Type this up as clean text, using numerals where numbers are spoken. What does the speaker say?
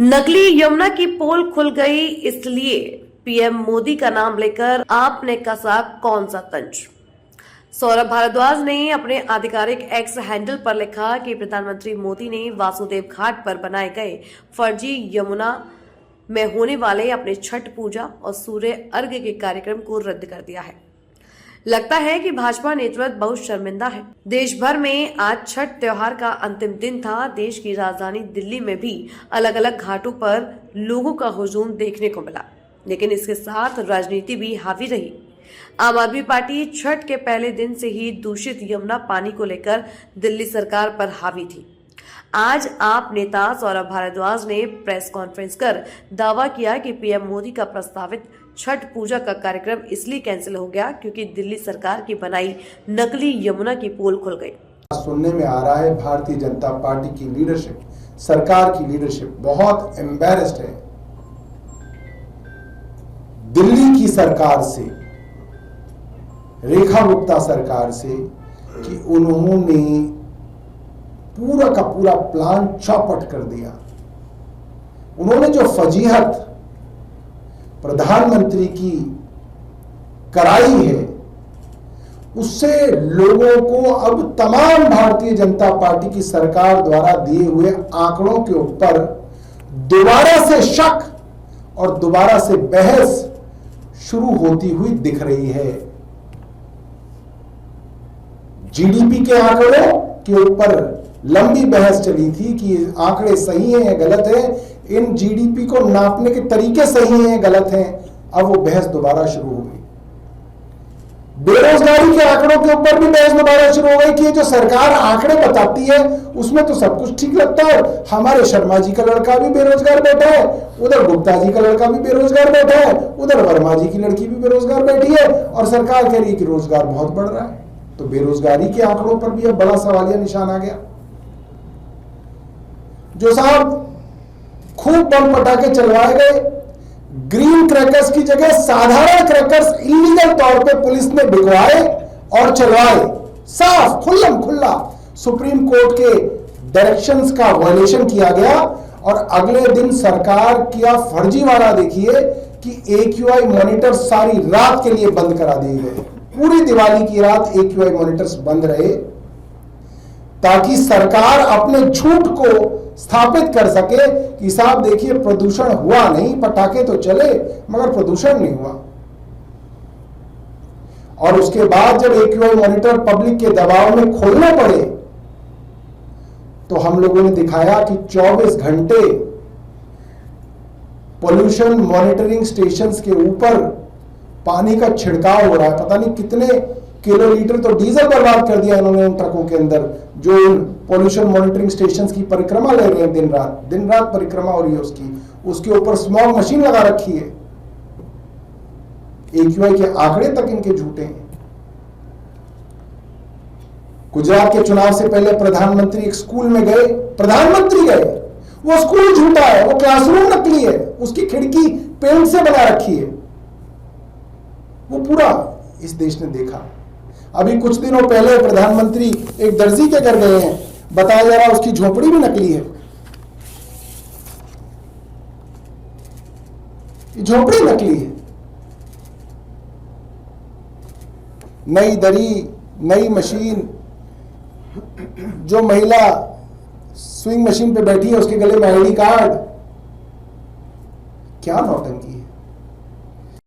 नकली यमुना की पोल खुल गई, इसलिए पीएम मोदी का नाम लेकर आपने कसा कौन सा तंज। सौरभ भारद्वाज ने अपने आधिकारिक एक्स हैंडल पर लिखा कि प्रधानमंत्री मोदी ने वासुदेव घाट पर बनाए गए फर्जी यमुना में होने वाले अपने छठ पूजा और सूर्य अर्घ्य के कार्यक्रम को रद्द कर दिया है। लगता है कि भाजपा नेतृत्व बहुत शर्मिंदा है। देश भर में आज छठ त्योहार का अंतिम दिन था। देश की राजधानी दिल्ली में भी अलग अलग घाटों पर लोगों का हुजूम देखने को मिला, लेकिन इसके साथ राजनीति भी हावी रही। आम आदमी पार्टी छठ के पहले दिन से ही दूषित यमुना पानी को लेकर दिल्ली सरकार पर हावी थी। आज आप नेता सौरभ भारद्वाज ने प्रेस कॉन्फ्रेंस कर दावा किया कि पीएम मोदी का प्रस्तावित छठ पूजा का कार्यक्रम इसलिए कैंसिल हो गया क्योंकि दिल्ली सरकार की बनाई नकली यमुना की पोल खुल गई। सुनने में आ रहा है भारतीय जनता पार्टी की लीडरशिप, सरकार की लीडरशिप बहुत एम्बैरेस्ड है दिल्ली की सरकार से, रेखा गुप्ता सरकार से, कि उन्होंने पूरा का पूरा प्लान चौपट कर दिया। उन्होंने जो फजीहत प्रधानमंत्री की कराई है, उससे लोगों को अब तमाम भारतीय जनता पार्टी की सरकार द्वारा दिए हुए आंकड़ों के ऊपर दोबारा से शक और दोबारा से बहस शुरू होती हुई दिख रही है। जीडीपी के आंकड़ों के ऊपर लंबी बहस चली थी कि आंकड़े सही हैं या गलत हैं, इन जीडीपी को नापने के तरीके सही हैं या गलत हैं। अब वो बहस दोबारा शुरू हो गई। बेरोजगारी के आंकड़ों के ऊपर भी बहस दोबारा शुरू हो गई कि जो सरकार आंकड़े बताती है उसमें तो सब कुछ ठीक लगता है। हमारे शर्मा जी का लड़का भी बेरोजगार बैठा है, उधर गुप्ता जी का लड़का भी बेरोजगार बैठा है, उधर वर्मा जी की लड़की भी बेरोजगार बैठी है, और सरकार कह रही है कि रोजगार बहुत बढ़ रहा है। तो बेरोजगारी के आंकड़ों पर भी अब बड़ा सवालिया निशान आ गया। जो साहब खूब बम पटाखे चलवाए गए, ग्रीन क्रैकर्स की जगह साधारण क्रैकर्स इलीगल तौर पे पुलिस ने बिकवाए और चलवाए, साफ खुल्लम खुल्ला सुप्रीम कोर्ट के डायरेक्शंस का वायलेशन किया गया। और अगले दिन सरकार किया फर्जीवाड़ा देखिए कि AQI मॉनिटर सारी रात के लिए बंद करा दिए गए। पूरी दिवाली की रात AQI मॉनिटर्स बंद रहे ताकि सरकार अपने झूठ को स्थापित कर सके कि साहब देखिए प्रदूषण हुआ नहीं, पटाखे तो चले मगर प्रदूषण नहीं हुआ। और उसके बाद जब AQI मॉनिटर पब्लिक के दबाव में खोलने पड़े तो हम लोगों ने दिखाया कि 24 घंटे पोल्यूशन मॉनिटरिंग स्टेशंस के ऊपर पानी का छिड़काव हो रहा है। पता नहीं कितने किलोलीटर तो डीजल बर्बाद कर दिया इन्होंने उन ट्रकों के अंदर जो इन पोल्यूशन मॉनिटरिंग स्टेशंस की परिक्रमा ले रहे हैं। दिन रात परिक्रमा हो रही है उसके ऊपर स्मॉग मशीन लगा रखी है। AQI के आंकड़े तक इनके झूठे हैं। गुजरात के चुनाव से पहले प्रधानमंत्री एक स्कूल में गए, प्रधानमंत्री गए, वो स्कूल झूठा है, वो क्लासरूम नकली है, उसकी खिड़की पेंट से बना रखी है। वो पूरा इस देश ने देखा। अभी कुछ दिनों पहले प्रधानमंत्री एक दर्जी के घर गए हैं, बताया जा रहा उसकी झोपड़ी भी नकली है। झोपड़ी नकली है। नई दरी, नई मशीन, जो महिला स्विंग मशीन पे बैठी है उसके गले में ID कार्ड। क्या नौटंकी है।